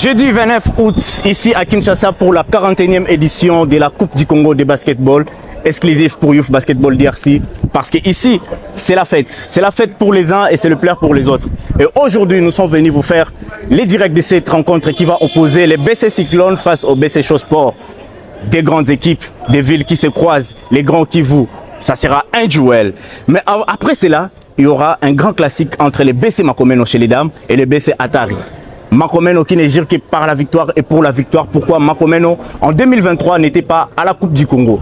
Jeudi 29 août, ici à Kinshasa pour la 41e édition de la Coupe du Congo de basketball, exclusif pour Youth Basketball DRC, parce que ici, c'est la fête. C'est la fête pour les uns et c'est le plaisir pour les autres. Et aujourd'hui, nous sommes venus vous faire les directs de cette rencontre qui va opposer les BC Cyclones face aux BC Show Sport. Des grandes équipes, des villes qui se croisent, les grands Kivu. Ça sera un duel. Mais après cela, il y aura un grand classique entre les BC Makomeno chez les dames et les BC Atari. Makomeno qui n'est gire que par la victoire et pour la victoire. Pourquoi Makomeno en 2023 n'était pas à la Coupe du Congo,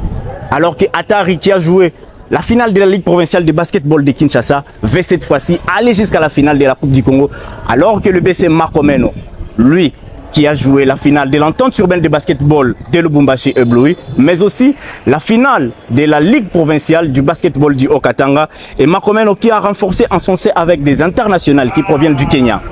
alors que Atari qui a joué la finale de la Ligue provinciale de basketball de Kinshasa va cette fois-ci aller jusqu'à la finale de la Coupe du Congo, alors que le BC Makomeno, lui, qui a joué la finale de l'entente urbaine de basketball de Lubumbashi et Bloui, mais aussi la finale de la Ligue provinciale du basketball du Haut-Katanga, et Makomeno qui a renforcé en son sein avec des internationales qui proviennent du Kenya,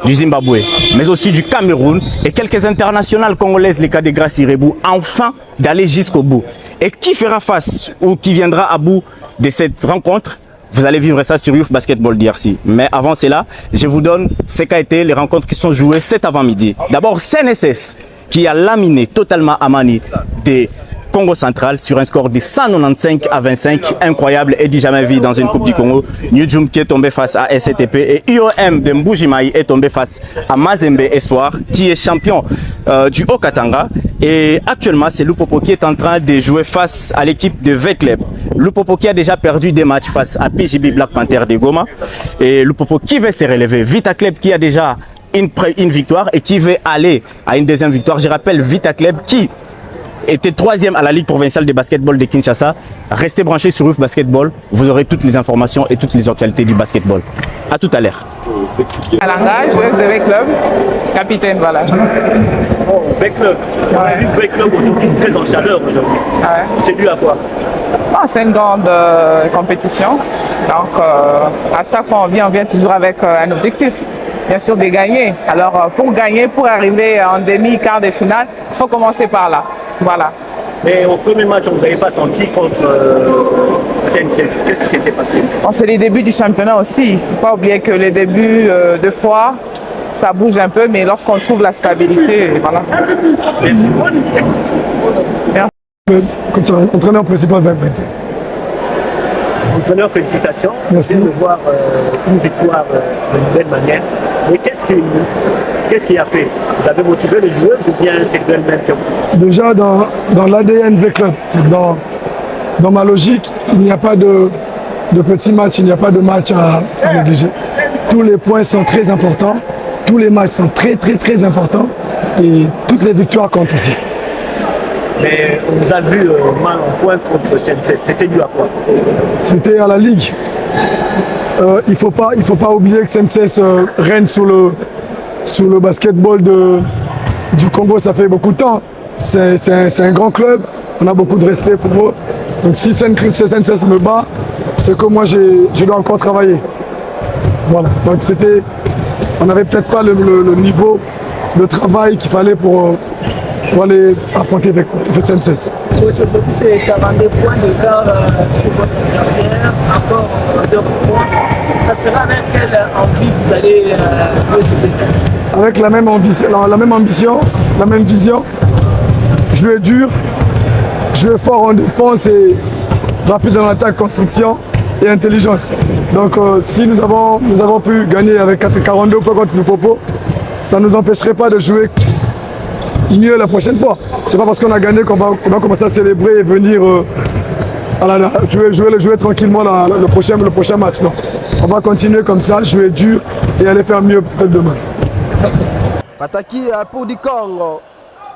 du Zimbabwe, mais aussi du Cameroun et quelques internationales congolaises, les cas de Gracie Rebou, enfin d'aller jusqu'au bout. Et qui fera face ou qui viendra à bout de cette rencontre? Vous allez vivre ça sur Youth Basketball DRC. Mais avant cela, je vous donne ce qu'a été les rencontres qui sont jouées cet avant-midi. D'abord, CNSS qui a laminé totalement Amani des Congo Central sur un score de 195 à 25, incroyable et dit jamais vu dans une Coupe du Congo. Newjum qui est tombé face à SCTP et IOM de Mbujimai est tombé face à Mazembe Espoir qui est champion du Haut-Katanga. Et actuellement, c'est Lupopo qui est en train de jouer face à l'équipe de Vetleb. Lupopo qui a déjà perdu des matchs face à PJB Black Panther de Goma. Et Lupopo qui veut se relever. Vita Club qui a déjà une victoire et qui veut aller à une deuxième victoire. Je rappelle Vita Club qui était troisième à la Ligue provinciale de basketball de Kinshasa. Restez branchés sur Youth Basketball, vous aurez toutes les informations et toutes les actualités du basketball. À tout à l'heure. Alanga, joueuse de V-Club, capitaine, voilà. Oh, V-Club. On a vu V-Club aujourd'hui très en chaleur aujourd'hui. Ah ouais. C'est dû à quoi? C'est une grande compétition. Donc, à chaque fois, on vient toujours avec un objectif. Bien sûr, de gagner. Alors, pour gagner, pour arriver en demi-quart de finale, il faut commencer par là. Voilà. Mais au premier match, on ne vous avait pas senti contre CNSS. Qu'est-ce qui s'était passé? Bon, c'est les débuts du championnat aussi. Il ne faut pas oublier que les débuts de fois, ça bouge un peu, mais lorsqu'on trouve la stabilité, voilà. Merci. Merci. Entraîneur principal, Entraîneur, félicitations. Merci. De voir une victoire d'une belle manière. Mais qu'est-ce qui a fait? Vous avez motivé les joueuses ou bien c'est d'elles-mêmes que vous? Déjà, dans l'ADN V-Club, dans ma logique, il n'y a pas de petits matchs, il n'y a pas de match à négliger. Tous les points sont très importants, tous les matchs sont très importants et toutes les victoires comptent aussi. Mais on vous a vu mal en point contre CNSS. C'était dû à quoi? C'était à la Ligue. Il faut pas oublier que CNSS règne sur le basketball du Congo, ça fait beaucoup de temps. C'est un grand club, on a beaucoup de respect pour eux. Donc si CNSS me bat, c'est que moi je dois encore travailler. Voilà, donc on n'avait peut-être pas le niveau de travail qu'il fallait pour aller affronter avec CNSS. Aujourd'hui, c'est 42 points d'écart sur votre adversaire, encore 2 points. Ça sera avec quelle envie vous allez jouer ce défi? Avec la même ambition, la même vision. Jouer dur, jouer fort en défense et rapide en attaque, construction et intelligence. Donc si nous avons pu gagner avec 42 points contre Lupopo, ça ne nous empêcherait pas de jouer mieux la prochaine fois. C'est pas parce qu'on a gagné qu'on va commencer à célébrer et venir jouer tranquillement le prochain match. Non. On va continuer comme ça, jouer dur et aller faire mieux peut-être demain. Fataki pour Dikong.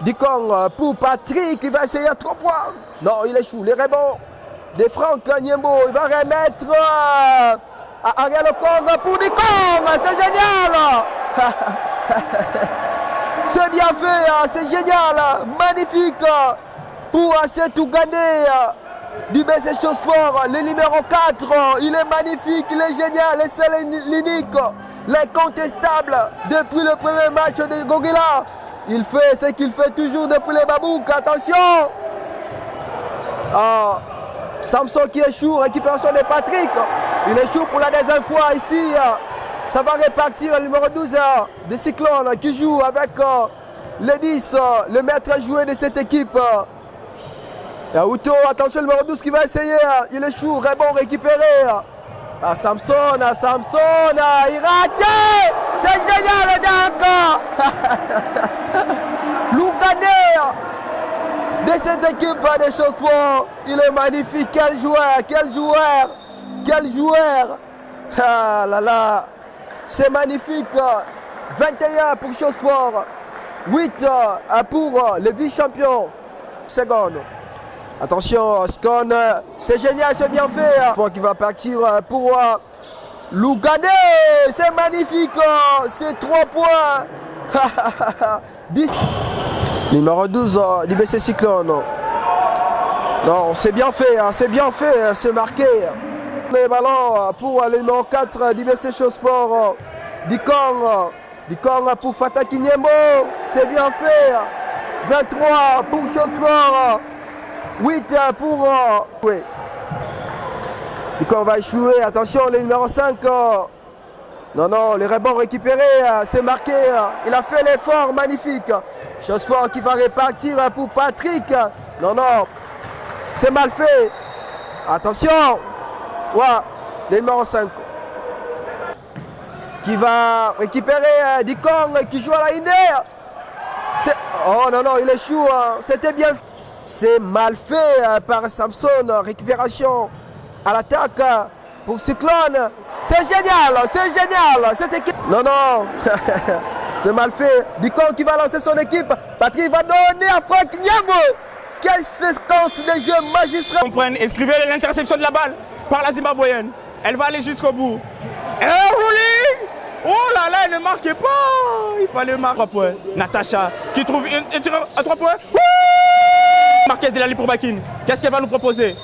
Dikong pour Patrick, il va essayer à 3 points. Non, il échoue. Les rebonds de Franck Niembo, il va remettre à Ariel Okong pour Dikong. C'est génial. C'est bien fait, c'est génial, magnifique pour Assetou Gane du BC Show Sport, le numéro 4, il est magnifique, il est génial, et c'est l'unique, l'incontestable depuis le premier match de Gogila. Il fait ce qu'il fait toujours depuis les Babouks, attention. Samson qui échoue, récupération de Patrick, il échoue pour la deuxième fois ici Ça va répartir le numéro 12 de Cyclone qui joue avec le 10, le maître à jouer de cette équipe. Auto, attention, le numéro 12 qui va essayer. Il échoue, rebond récupéré. Samson, il rate. C'est génial, donc. Lougané de cette équipe des Chausports. Il est magnifique. Quel joueur. Ah là là. C'est magnifique. 21 pour Chausport. 8 pour le vice-champion. Seconde. Attention, Scone, c'est génial, c'est bien fait. Pour qui va partir pour Lougané. C'est magnifique. C'est 3 points. 10. Numéro 12 du BC Cyclone. Non, c'est bien fait, c'est marqué. Les ballons pour le numéro 4 du BC Chausport. Dikong pour Fata Kinyembo. C'est bien fait. 23 pour Chausport. 8 pour... oui. Dikong va échouer. Attention, le numéro 5. Non, le rebond récupéré. C'est marqué. Il a fait l'effort magnifique. Chausport qui va répartir pour Patrick. Non. C'est mal fait. Attention. Ouais, le numéro 5. Qui va récupérer Dikong qui joue à la Inde. Oh non, il échoue. C'était bien. C'est mal fait par Samson. Récupération à l'attaque pour Cyclone. C'est génial. Cette équipe. Non. C'est mal fait. Dikong qui va lancer son équipe. Patrick va donner à Franck Niambo. Quelle séquence de jeu magistrale. Escrivez l'interception de la balle par la Zimbabwéenne. Elle va aller jusqu'au bout. Et rolling. Oh là là, elle ne marquait pas. Il fallait marquer 3 points. Natacha qui trouve un tireur à 3 points. Marquez Delali pour Bakin. Qu'est-ce qu'elle va nous proposer?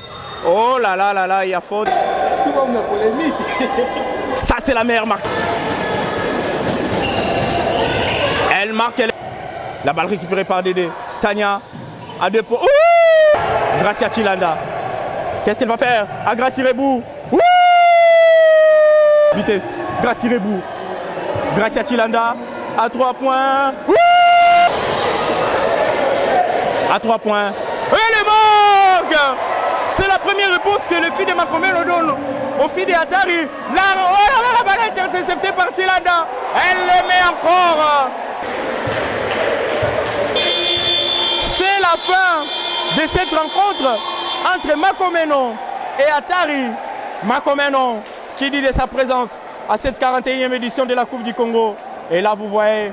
Oh là là, il y a faute. Tout le monde est polémique. Ça, c'est la meilleure marque. Elle marque. La balle récupérée par Dédé. Tania à 2 points. Gracia Chilanda. Qu'est-ce qu'elle va faire? À Gracie Rebou. Vitesse. Gracie Rebou. Gracia Chilanda à 3 points. À 3 points. Elle est morgue. C'est la première réponse que le fils de Makomelo donne au fils de Atari. La balle est interceptée par Chilanda. Elle le met encore. C'est la fin de cette rencontre entre Makomeno et Atari. Makomeno qui dit de sa présence à cette 41e édition de la Coupe du Congo. Et là, vous voyez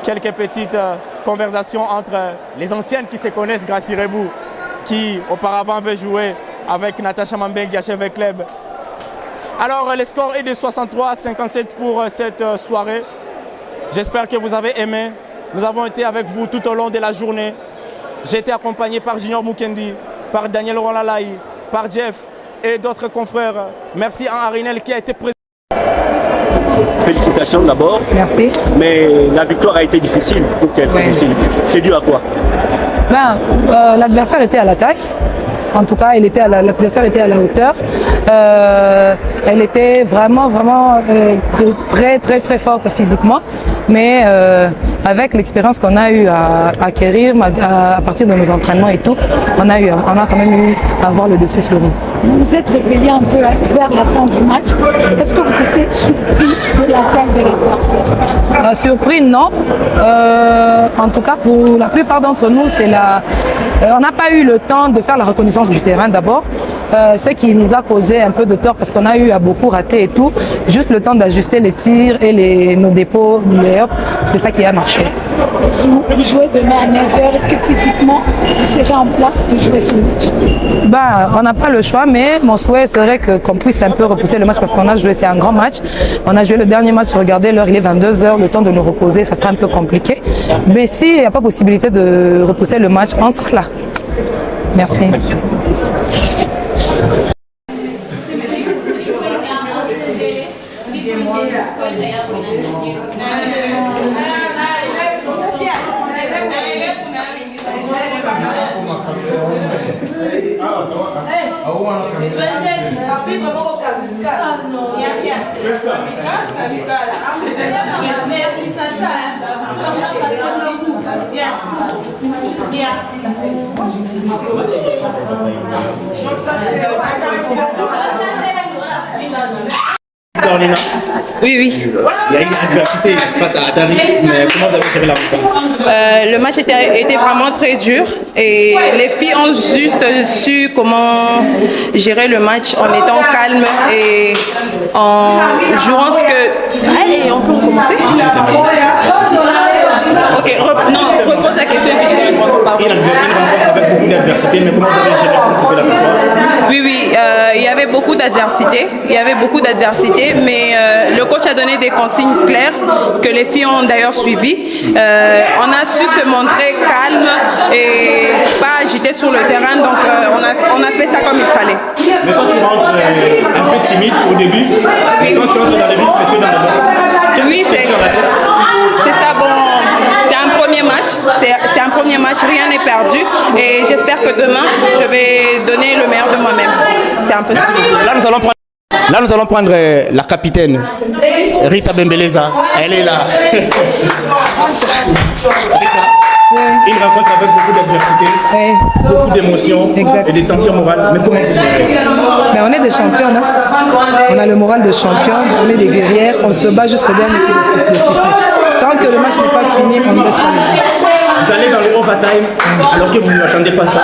quelques petites conversations entre les anciennes qui se connaissent, Gracie Rebou, qui auparavant avait joué avec Natacha Mambengi à Cheveux Club. Alors, le score est de 63-57 pour cette soirée. J'espère que vous avez aimé. Nous avons été avec vous tout au long de la journée. J'ai été accompagné par Junior Mukendi, par Daniel Ronalai, par Jeff et d'autres confrères. Merci à Arinel qui a été présent. Félicitations d'abord. Merci. Mais la victoire a été difficile pour qu'elle soit difficile. C'est dû à quoi? L'adversaire était à la taille. En tout cas, l'adversaire était à la hauteur. Elle était vraiment très forte physiquement. Mais avec l'expérience qu'on a eu à acquérir à partir de nos entraînements et tout, on a quand même eu à avoir le dessus sur nous. Vous vous êtes réveillé un peu vers la fin du match. Est-ce que vous étiez surpris de la taille de l'adversaire? Surpris, non. En tout cas, pour la plupart d'entre nous, on n'a pas eu le temps de faire la reconnaissance du terrain d'abord. Ce qui nous a causé un peu de tort parce qu'on a eu à beaucoup rater et tout. Juste le temps d'ajuster les tirs et nos dépôts, c'est ça qui a marché. Vous jouez demain à 9h. Est-ce que physiquement, vous serez en place pour jouer ce match? On n'a pas le choix, mais mon souhait serait qu'on puisse un peu repousser le match parce qu'on a joué, c'est un grand match. On a joué le dernier match, regardez l'heure, il est 22h, le temps de nous reposer, ça sera un peu compliqué. Mais s'il n'y a pas possibilité de repousser le match, on sera là. Merci. Hey, Carolina, Oui, oui. il y a une adversité face à Atari, mais comment vous avez géré la rencontre? Le match était vraiment très dur et les filles ont juste su comment gérer le match en étant calme et en jouant ce que... Allez, on peut recommencer? Ok, repose la question et puis tu vas répondre. Pardon. Une rencontre avec beaucoup d'adversité, mais comment vous avez géré pour trouver la victoire? Oui, il y avait beaucoup d'adversité. Mais le coach a donné des consignes claires que les filles ont d'ailleurs suivies. On a su se montrer calme et pas agité sur le terrain, donc on a fait ça comme il fallait. Mais quand tu rentres un peu timide au début, et quand tu entres dans les buts, tu es dans le bon. Oui, c'est ça. Bon, c'est un premier match. C'est un premier match, rien n'est perdu. Et j'espère que demain, je vais donner le meilleur de moi-même. C'est un peu ça. Là, nous allons prendre la capitaine, Rita Bembeleza. Elle est là. Une rencontre avec beaucoup d'adversité, beaucoup d'émotions et des tensions morales. Mais comment vous gérez? Mais on est des champions, hein? On a le moral de champion, on est des guerrières, on se bat jusqu'au dernier coup de sifflet. Tant que le match n'est pas fini, on ne baisse pas les bras. Vous allez dans le overtime alors que vous ne vous attendez pas ça.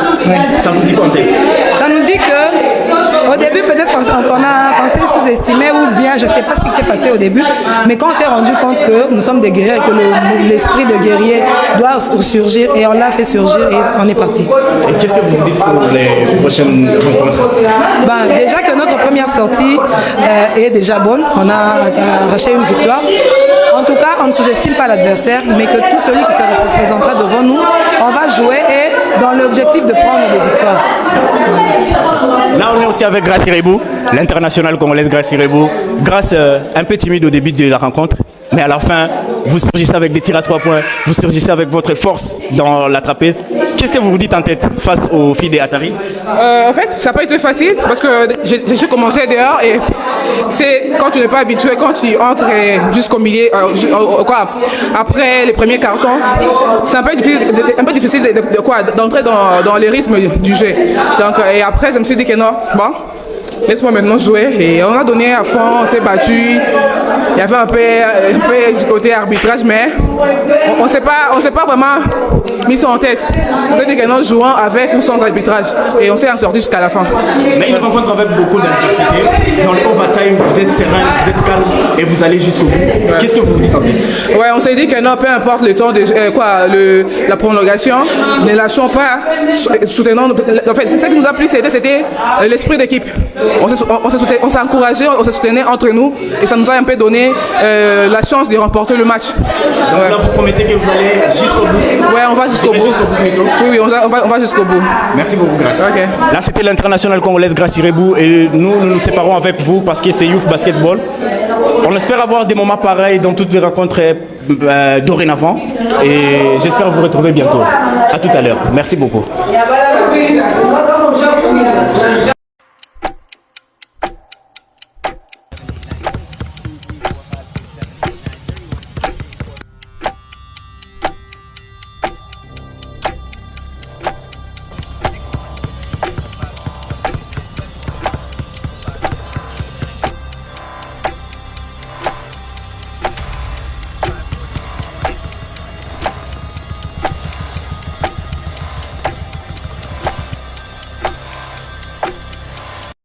Ça vous dit quoi en tête? Ça nous dit que au début peut-être qu'on s'est sous-estimé ou bien je ne sais pas ce qui s'est passé au début, mais quand on s'est rendu compte que nous sommes des guerriers et que l'esprit de guerrier doit surgir et on l'a fait surgir et on est parti. Et qu'est-ce que vous vous dites pour les prochaines rencontres? Déjà que notre première sortie est déjà bonne, on a arraché une victoire. En tout cas, on ne sous-estime pas l'adversaire, mais que tout celui qui se représentera devant nous, on va jouer et dans l'objectif de prendre des victoires. Là, on est aussi avec Grace Irebou, l'internationale congolaise Grace Irebou. Grace, un peu timide au début de la rencontre, mais à la fin, vous surgissez avec des tirs à 3 points, vous surgissez avec votre force dans la trapèze. Qu'est-ce que vous vous dites en tête face aux filles des Atari? En fait, ça n'a pas été facile parce que j'ai commencé dehors et c'est quand tu n'es pas habitué, quand tu entres jusqu'au milieu, après les premiers cartons, c'est un peu difficile d'entrer dans les rythmes du jeu. Donc, et après, je me suis dit que non, bon, laisse-moi maintenant jouer. Et on a donné à fond, on s'est battu. Il y avait un peu du côté arbitrage, mais on ne s'est pas vraiment mis ça en tête. On s'est dit que nous jouons avec ou sans arbitrage. Et on s'est en sorti jusqu'à la fin. Mais une rencontre avec beaucoup d'adversité. Dans le overtime, vous êtes serein, vous êtes calme et vous allez jusqu'au bout. Qu'est-ce que vous vous dites en tête? Ouais, on s'est dit que non, peu importe le temps de la prolongation, ne lâchons pas, soutenons. En fait, c'est ce qui nous a plus aidé, c'était l'esprit d'équipe. On s'est encouragé, on s'est soutenu entre nous et ça nous a un peu donné la chance de remporter le match. Donc là, vous promettez que vous allez jusqu'au bout? Ouais, on va jusqu'au bout. Oui, on va jusqu'au bout. Merci beaucoup, Grace. Okay. Là, c'était l'internationale congolaise Grace Irebou et nous séparons avec vous parce que c'est Youth Basketball. On espère avoir des moments pareils dans toutes les rencontres dorénavant et j'espère vous retrouver bientôt. À tout à l'heure. Merci beaucoup.